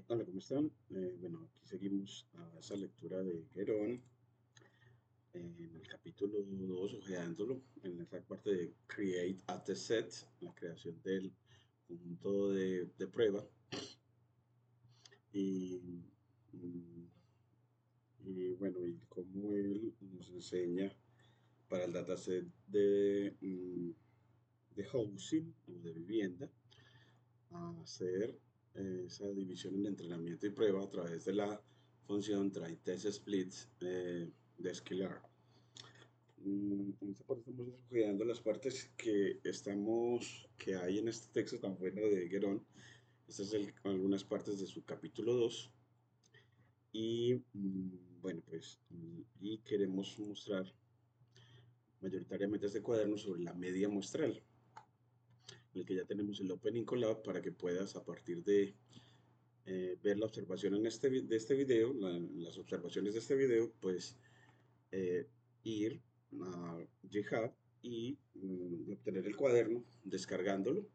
Hola, ¿cómo están? Bueno, aquí seguimos a esa lectura de Gerón en el capítulo 2, ojeándolo, en esa parte de Create a Test Set, la creación del conjunto de prueba. Y, mm, y bueno, y cómo él nos enseña para el dataset de housing o de vivienda a hacer esa división en entrenamiento y prueba a través de la función try test split de Scalar. En esta parte estamos estudiando las partes que hay en este texto tan bueno de Guerón. Estas son algunas partes de su capítulo 2. Y bueno, pues, y queremos mostrar mayoritariamente este cuaderno sobre la media muestral, en el que ya tenemos el Opening Collab para que puedas a partir de ver la observación de este video, las observaciones de este video, pues eh, ir a GitHub y obtener el cuaderno, descargándolo,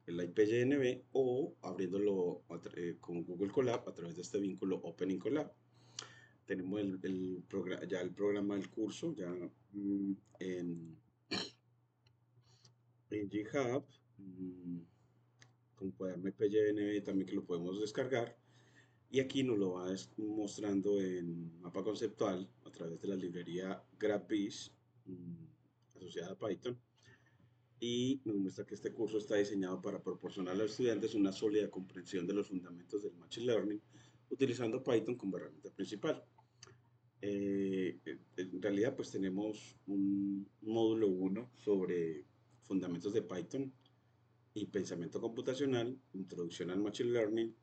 el IPGNB o abriéndolo con Google Colab a través de este vínculo Opening Colab. Tenemos ya el programa del curso ya en GitHub, con cuaderno IPGNB también que lo podemos descargar. Y aquí nos lo va mostrando en mapa conceptual a través de la librería GraphBiz asociada a Python. Y nos muestra que este curso está diseñado para proporcionar a los estudiantes una sólida comprensión de los fundamentos del Machine Learning utilizando Python como herramienta principal. En realidad pues tenemos un módulo 1 sobre fundamentos de Python y pensamiento computacional, introducción al Machine Learning.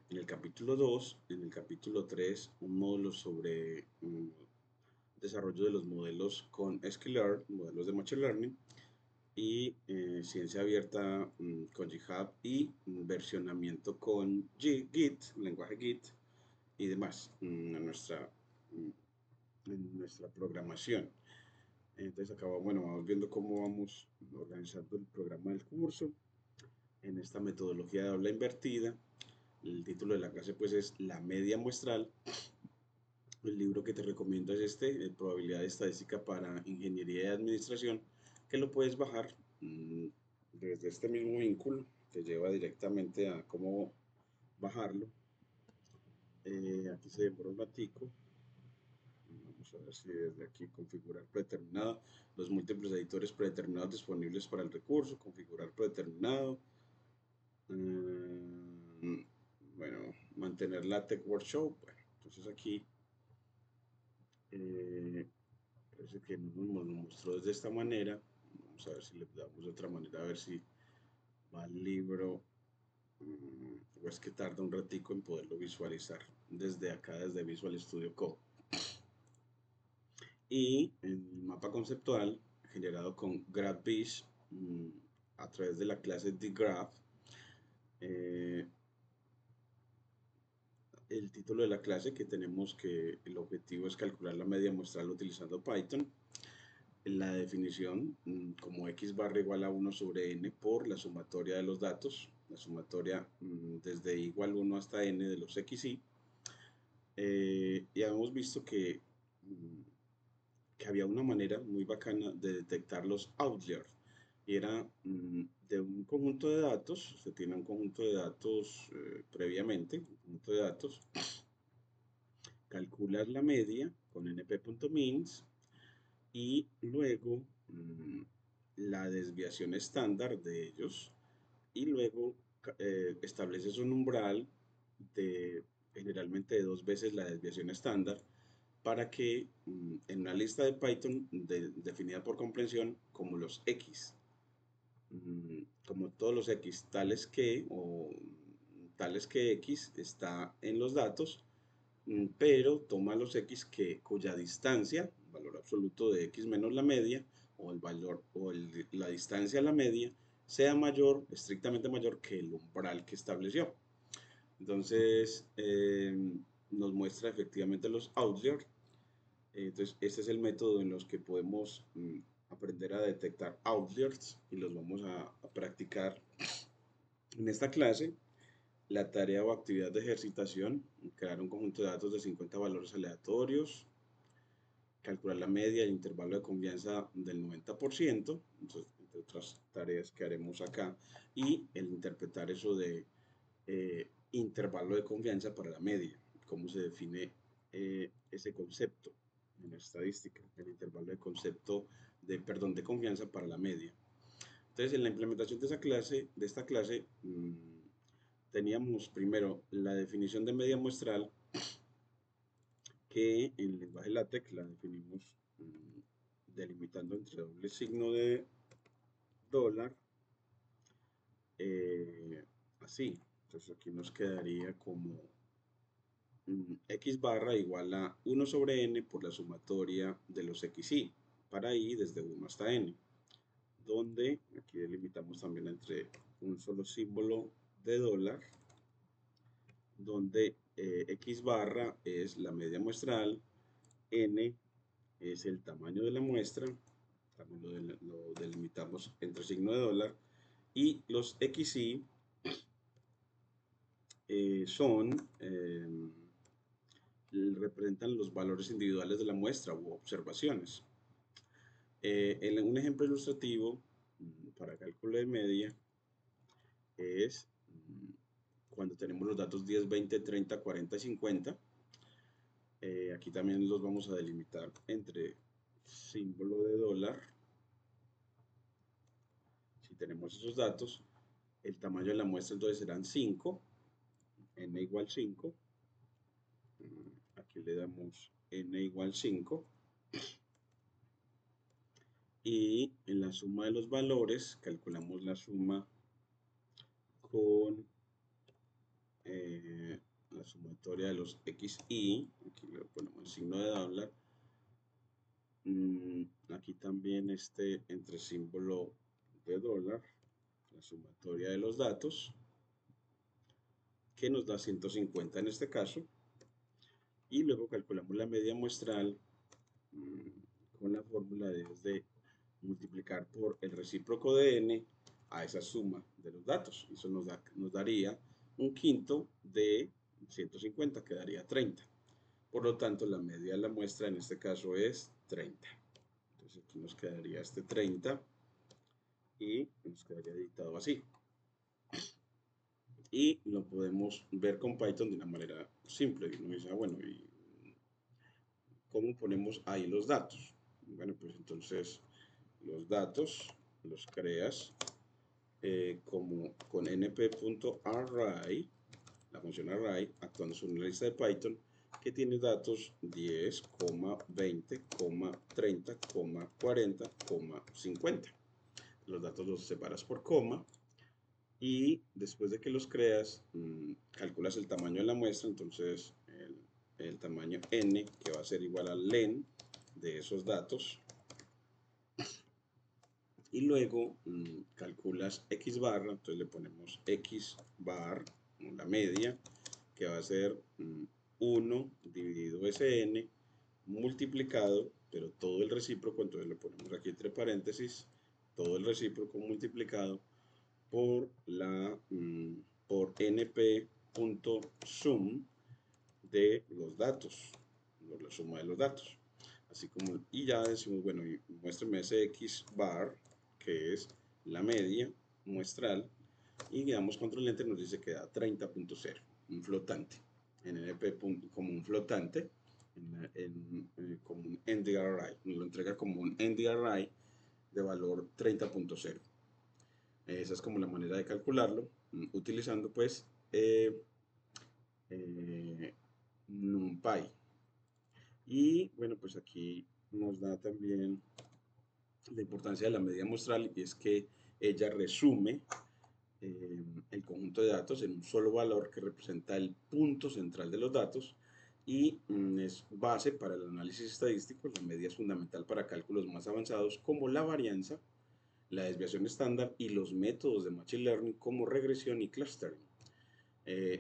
En el capítulo 2, en el capítulo 3, un módulo sobre desarrollo de los modelos con Sklearn, modelos de Machine Learning, y ciencia abierta con GitHub y versionamiento con Git, lenguaje Git y demás en nuestra programación. Entonces acá, bueno, vamos viendo cómo vamos organizando el programa del curso en esta metodología de aula invertida. El título de la clase pues es La media muestral. El libro que te recomiendo es este, Probabilidad Estadística para Ingeniería y Administración, que lo puedes bajar desde este mismo vínculo, te lleva directamente a cómo bajarlo. Aquí se demora un ratico. Vamos a ver si desde aquí configurar predeterminado, los múltiples editores predeterminados disponibles para el recurso, configurar predeterminado. Bueno, mantener la Tech Workshop. Bueno, entonces aquí parece que nos lo mostró desde esta manera. Vamos a ver si le damos de otra manera, a ver si va al libro. O es que tarda un ratico en poderlo visualizar desde acá, desde Visual Studio Code. Y el mapa conceptual generado con GraphBiz a través de la clase dgraph. El título de la clase que tenemos que el objetivo es calcular la media muestral utilizando Python. La definición como x barra igual a 1 sobre n por la sumatoria de los datos, la sumatoria desde igual 1 hasta n de los xy. Y habíamos visto que había una manera muy bacana de detectar los outliers. Y era de un conjunto de datos, se tiene un conjunto de datos previamente, un conjunto de datos, calculas la media con np.mins y luego la desviación estándar de ellos y luego estableces un umbral de generalmente de 2 veces la desviación estándar para que en una lista de Python definida por comprensión como los X, como todos los X tales que X está en los datos, pero toma los X cuya distancia, valor absoluto de X menos la media, o el valor o la distancia a la media, sea mayor, estrictamente mayor que el umbral que estableció. Entonces, nos muestra efectivamente los outliers. Entonces, este es el método en los que podemos aprender a detectar outliers y los vamos a practicar en esta clase. la tarea o actividad de ejercitación, crear un conjunto de datos de 50 valores aleatorios, calcular la media y el intervalo de confianza del 90%, entonces, entre otras tareas que haremos acá, y el interpretar eso de intervalo de confianza para la media, cómo se define ese concepto en la estadística, el intervalo de concepto de confianza para la media. Entonces, en la implementación de esta clase, teníamos primero la definición de media muestral, que en el lenguaje LaTeX la definimos delimitando entre doble signo de dólar, así. Entonces aquí nos quedaría como x barra igual a 1 sobre n por la sumatoria de los xi, para i desde 1 hasta n, donde aquí delimitamos también entre un solo símbolo de dólar, donde x barra es la media muestral, n es el tamaño de la muestra, también lo delimitamos entre signo de dólar, y los xi representan los valores individuales de la muestra u observaciones. Un ejemplo ilustrativo para cálculo de media es cuando tenemos los datos 10, 20, 30, 40 y 50. Aquí también los vamos a delimitar entre símbolo de dólar. Si tenemos esos datos, el tamaño de la muestra entonces serán 5, n igual 5. Aquí le damos n igual 5. Y en la suma de los valores, calculamos la suma con la sumatoria de los xi. Aquí le ponemos el signo de dólar. Aquí también entre símbolo de dólar, la sumatoria de los datos, que nos da 150 en este caso. Y luego calculamos la media muestral con la fórmula de multiplicar por el recíproco de n a esa suma de los datos. Eso nos daría un quinto de 150, que daría 30. Por lo tanto, la media de la muestra en este caso es 30. Entonces aquí nos quedaría 30 y nos quedaría editado así. Y lo podemos ver con Python de una manera simple. Y uno dice, bueno, ¿y cómo ponemos ahí los datos? Bueno, pues entonces los datos los creas como con np.array, la función array, actuando sobre una lista de Python que tiene datos 10, 20, 30, 40, 50. Los datos los separas por coma y después de que los creas, calculas el tamaño de la muestra, entonces el tamaño n, que va a ser igual al len de esos datos, y luego calculas x barra, entonces le ponemos x bar, la media, que va a ser 1 dividido Sn multiplicado, pero todo el recíproco, entonces le ponemos aquí entre paréntesis, todo el recíproco multiplicado por por np.sum de los datos, la suma de los datos. Así como, y ya decimos, bueno, y muéstrame ese x bar, que es la media muestral, y le damos control enter, nos dice que da 30.0, un flotante, en np como un flotante, como un NDRI, nos lo entrega como un NDRI de valor 30.0. Esa es como la manera de calcularlo, utilizando pues NumPy. Y bueno, pues aquí nos da también la importancia de la media muestral, y es que ella resume el conjunto de datos en un solo valor que representa el punto central de los datos y es base para el análisis estadístico. La media es fundamental para cálculos más avanzados como la varianza, la desviación estándar y los métodos de Machine Learning como regresión y clustering.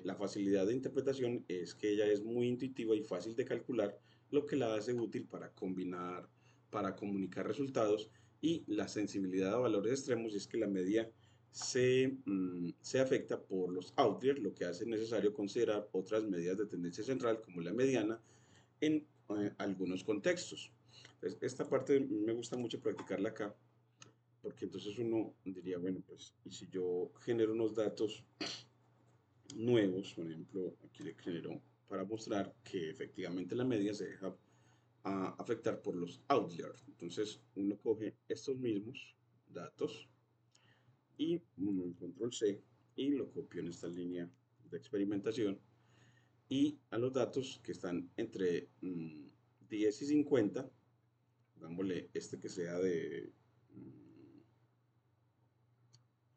La facilidad de interpretación es que ella es muy intuitiva y fácil de calcular, lo que la hace útil para combinar, para comunicar resultados, y la sensibilidad a valores extremos, y es que la media se afecta por los outliers, lo que hace necesario considerar otras medidas de tendencia central como la mediana en algunos contextos. Entonces, esta parte me gusta mucho practicarla acá, porque entonces uno diría, bueno, pues, y si yo genero unos datos nuevos, por ejemplo, aquí le genero para mostrar que efectivamente la media se deja afectar por los outliers. Entonces, uno coge estos mismos datos y control C y lo copio en esta línea de experimentación, y a los datos que están entre 10 y 50, dámosle este que sea de,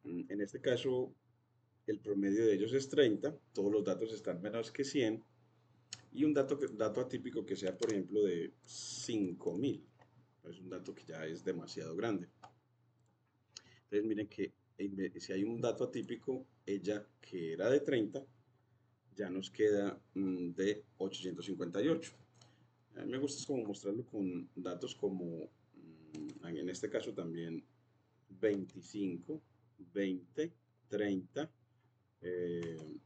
en este caso, el promedio de ellos es 30, todos los datos están menos que 100, y un dato atípico que sea, por ejemplo, de 5000. Es un dato que ya es demasiado grande. Entonces miren que si hay un dato atípico, ella que era de 30, ya nos queda de 858. A mí me gusta es como mostrarlo con datos como, en este caso también, 25, 20, 30, eh,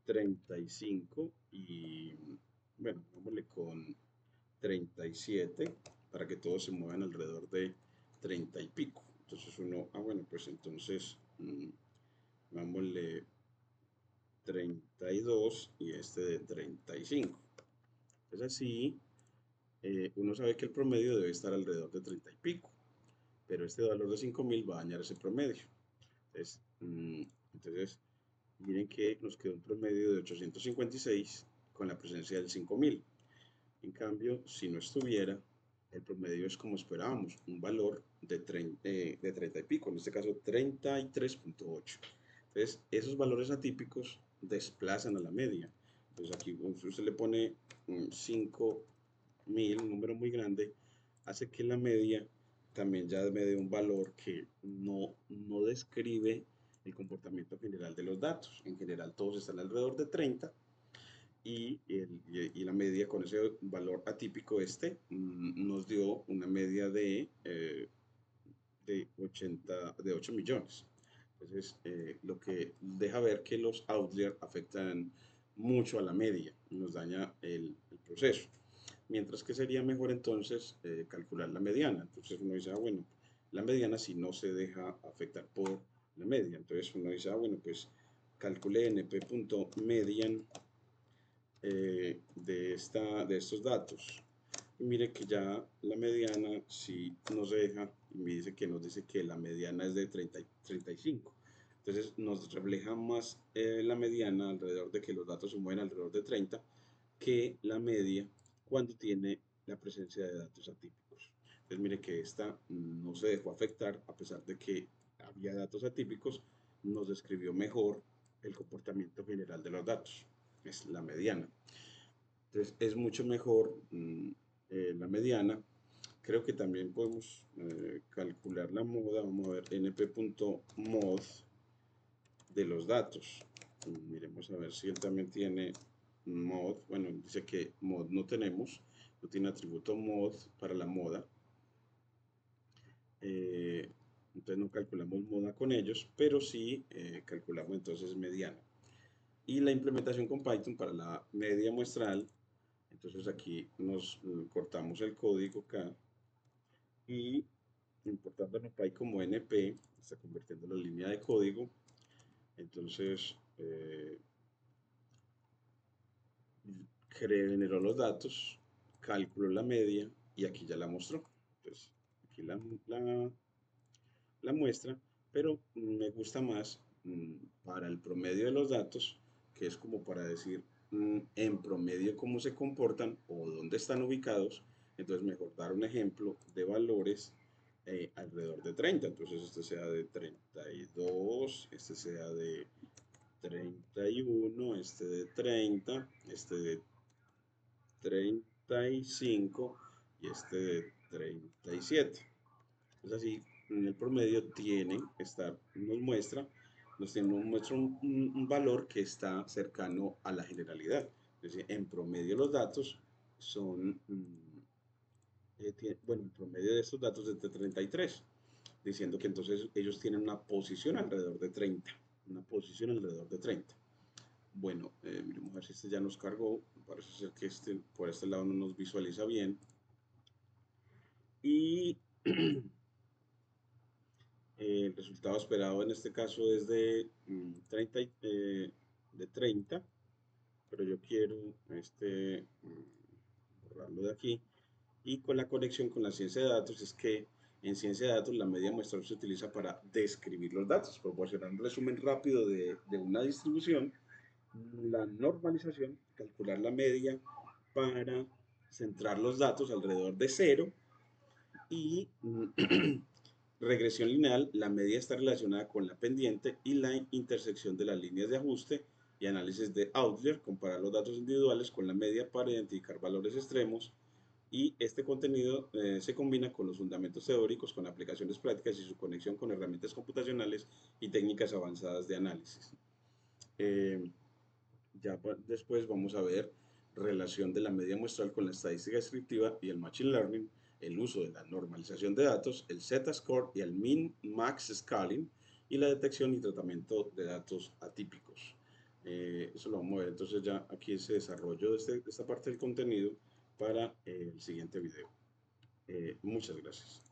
35 y, bueno, vámonos con 37 para que todos se muevan alrededor de 30 y pico. Entonces uno, bueno, pues entonces vámonos 32 y este de 35. Es así, uno sabe que el promedio debe estar alrededor de 30 y pico, pero este valor de 5000 va a dañar ese promedio. Entonces, entonces miren que nos quedó un promedio de 856 con la presencia del 5000. En cambio, si no estuviera, el promedio es como esperábamos, un valor de 30 y pico, en este caso 33.8. Entonces, esos valores atípicos desplazan a la media. Entonces, aquí usted le pone 5000, un número muy grande, hace que la media también ya me dé un valor que no describe el comportamiento general de los datos. En general, todos están alrededor de 30, y la media con ese valor atípico nos dio una media de 8 millones. Entonces, lo que deja ver que los outliers afectan mucho a la media, nos daña el proceso. Mientras que sería mejor entonces calcular la mediana. Entonces uno dice, bueno, la mediana si no se deja afectar por la media. Entonces uno dice, bueno, pues calcule np.median de estos datos. Y mire que ya la mediana si nos deja, y me dice que nos dice que la mediana es de 35. Entonces nos refleja más la mediana alrededor de que los datos se mueven alrededor de 30 que la media cuando tiene la presencia de datos atípicos. Entonces mire que esta no se dejó afectar a pesar de que había datos atípicos, nos describió mejor el comportamiento general de los datos, es la mediana. Entonces es mucho mejor la mediana. Creo que también podemos calcular la moda. Vamos a ver np.mod de los datos. Miremos a ver si él también tiene mod. Bueno, dice que mod no tenemos, no tiene atributo mod para la moda. Entonces no calculamos moda con ellos, pero sí calculamos entonces mediana. Y la implementación con Python para la media muestral. Entonces aquí nos cortamos el código acá y importando NumPy como NP, está convirtiendo la línea de código. Entonces generó los datos, calculó la media y aquí ya la mostró. Entonces aquí la muestra, pero me gusta más para el promedio de los datos, que es como para decir en promedio cómo se comportan o dónde están ubicados. Entonces mejor dar un ejemplo de valores alrededor de 30. Entonces este sea de 32, este sea de 31, este de 30, este de 35 y este de 37. Es así, en el promedio tiene que estar, nos muestra un valor que está cercano a la generalidad. Es decir, en promedio los datos son, bueno, el promedio de estos datos es de 33. diciendo que entonces ellos tienen una posición alrededor de 30. Una posición alrededor de 30. Bueno, miremos a ver si este ya nos cargó. Parece ser que por este lado no nos visualiza bien. Y el resultado esperado en este caso es de 30, pero yo quiero borrarlo de aquí. Y con la conexión con la ciencia de datos es que en ciencia de datos la media muestral se utiliza para describir los datos, proporcionar un resumen rápido de una distribución, la normalización, calcular la media para centrar los datos alrededor de cero y regresión lineal, la media está relacionada con la pendiente y la intersección de las líneas de ajuste y análisis de outlier, comparar los datos individuales con la media para identificar valores extremos y este contenido se combina con los fundamentos teóricos, con aplicaciones prácticas y su conexión con herramientas computacionales y técnicas avanzadas de análisis. Ya después vamos a ver relación de la media muestral con la estadística descriptiva y el machine learning, el uso de la normalización de datos, el Z-score y el min-max scaling y la detección y tratamiento de datos atípicos. Eso lo vamos a ver entonces ya aquí ese desarrollo de esta parte del contenido para el siguiente video. Muchas gracias.